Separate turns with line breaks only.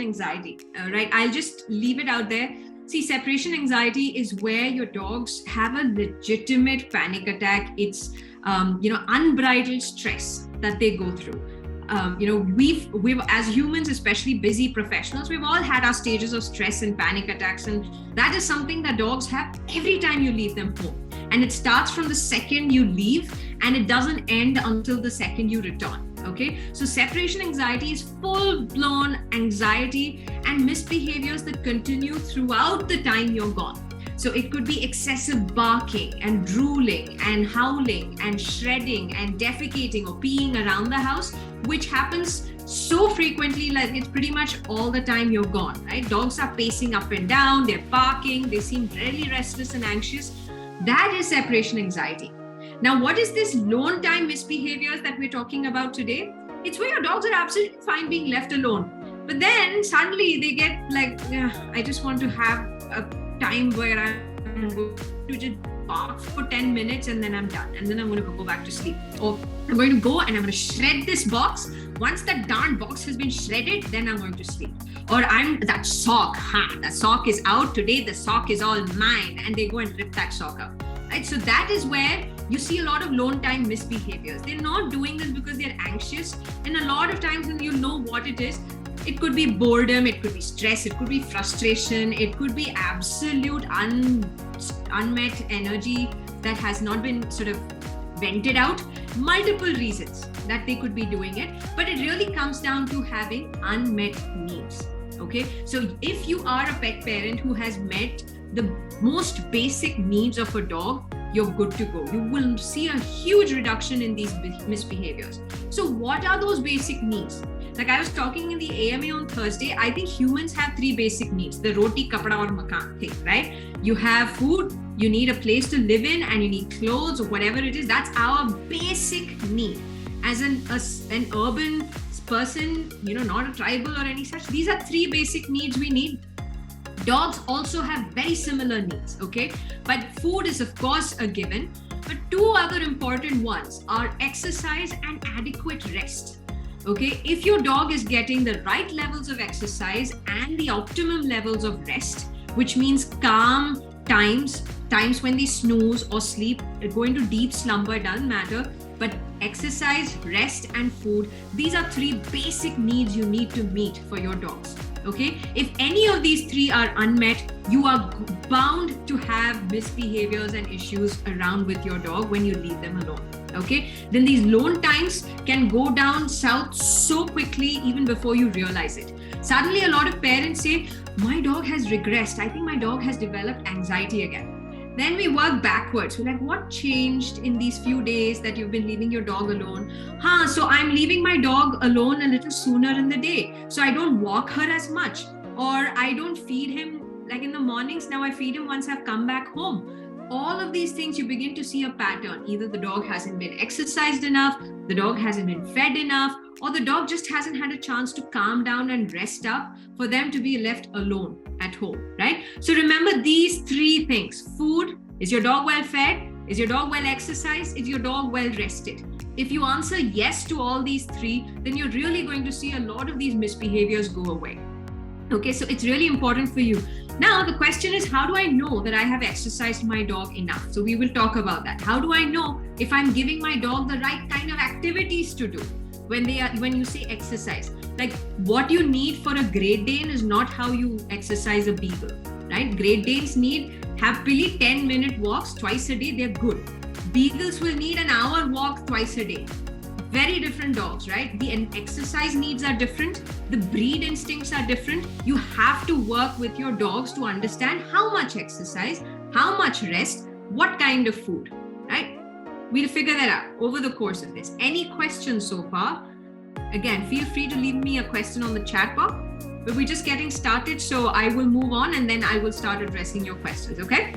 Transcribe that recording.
anxiety, right? I'll just leave it out there. See, separation anxiety is where your dogs have a legitimate panic attack. It's, unbridled stress that they go through. We've as humans, especially busy professionals, we've all had our stages of stress and panic attacks. And that is something that dogs have every time you leave them home. And it starts from the second you leave and it doesn't end until the second you return. Okay, so separation anxiety is full-blown anxiety and misbehaviors that continue throughout the time you're gone. So it could be excessive barking and drooling and howling and shredding and defecating or peeing around the house, which happens so frequently, like it's pretty much all the time you're gone, right? Dogs are pacing up and down, they're barking, they seem really restless and anxious. That is separation anxiety. Now, what is this lone time misbehaviors that we're talking about today? It's where your dogs are absolutely fine being left alone. But then suddenly they get like, I just want to have a time where I'm going to just bark for 10 minutes and then I'm done. And then I'm going to go back to sleep. Or I'm going to go and I'm going to shred this box. Once that darn box has been shredded, then I'm going to sleep. Or that sock is out today. The sock is all mine. And they go and rip that sock out. Right? So that is where you see a lot of lone time misbehaviors. They're not doing this because they're anxious. And a lot of times when you know what it is, it could be boredom, it could be stress, it could be frustration, it could be absolute unmet energy that has not been sort of vented out. Multiple reasons that they could be doing it, but it really comes down to having unmet needs. Okay, so if you are a pet parent who has met the most basic needs of a dog, you're good to go. You will see a huge reduction in these misbehaviors. So what are those basic needs? Like I was talking in the AMA on Thursday, I think humans have 3 basic needs, the roti, kapda or makan thing, right? You have food, you need a place to live in, and you need clothes or whatever it is. That's our basic need. As an urban person, not a tribal or any such, these are 3 basic needs we need. Dogs also have very similar needs, okay? But food is of course a given. But 2 other important ones are exercise and adequate rest. Okay, if your dog is getting the right levels of exercise and the optimum levels of rest, which means calm times when they snooze or sleep, go into deep slumber, doesn't matter, but exercise, rest and food, these are 3 basic needs you need to meet for your dogs. Okay, if any of these 3 are unmet, you are bound to have misbehaviors and issues around with your dog when you leave them alone. Okay, then these lone times can go down south so quickly even before you realize it. Suddenly a lot of parents say, my dog has regressed. I think my dog has developed anxiety again. Then we work backwards. We're like, what changed in these few days that you've been leaving your dog alone? So I'm leaving my dog alone a little sooner in the day. So I don't walk her as much, or I don't feed him like in the mornings. Now I feed him once I've come back home. All of these things, you begin to see a pattern. Either the dog hasn't been exercised enough, the dog hasn't been fed enough, or the dog just hasn't had a chance to calm down and rest up for them to be left alone at home, right? So remember these 3 things. Food, is your dog well fed? Is your dog well exercised? Is your dog well rested? If you answer yes to all these 3, then you're really going to see a lot of these misbehaviors go away. Okay, so it's really important for you. Now, the question is, how do I know that I have exercised my dog enough? So we will talk about that. How do I know if I'm giving my dog the right kind of activities to do when you say exercise? Like what you need for a Great Dane is not how you exercise a beagle, right? Great Danes need happily 10-minute walks twice a day. They're good. Beagles will need an hour walk twice a day. Very different dogs, right? The exercise needs are different. The breed instincts are different. You have to work with your dogs to understand how much exercise, how much rest, what kind of food, right? We'll figure that out over the course of this. Any questions so far? Again, feel free to leave me a question on the chat box, but we're just getting started. So I will move on and then I will start addressing your questions, okay?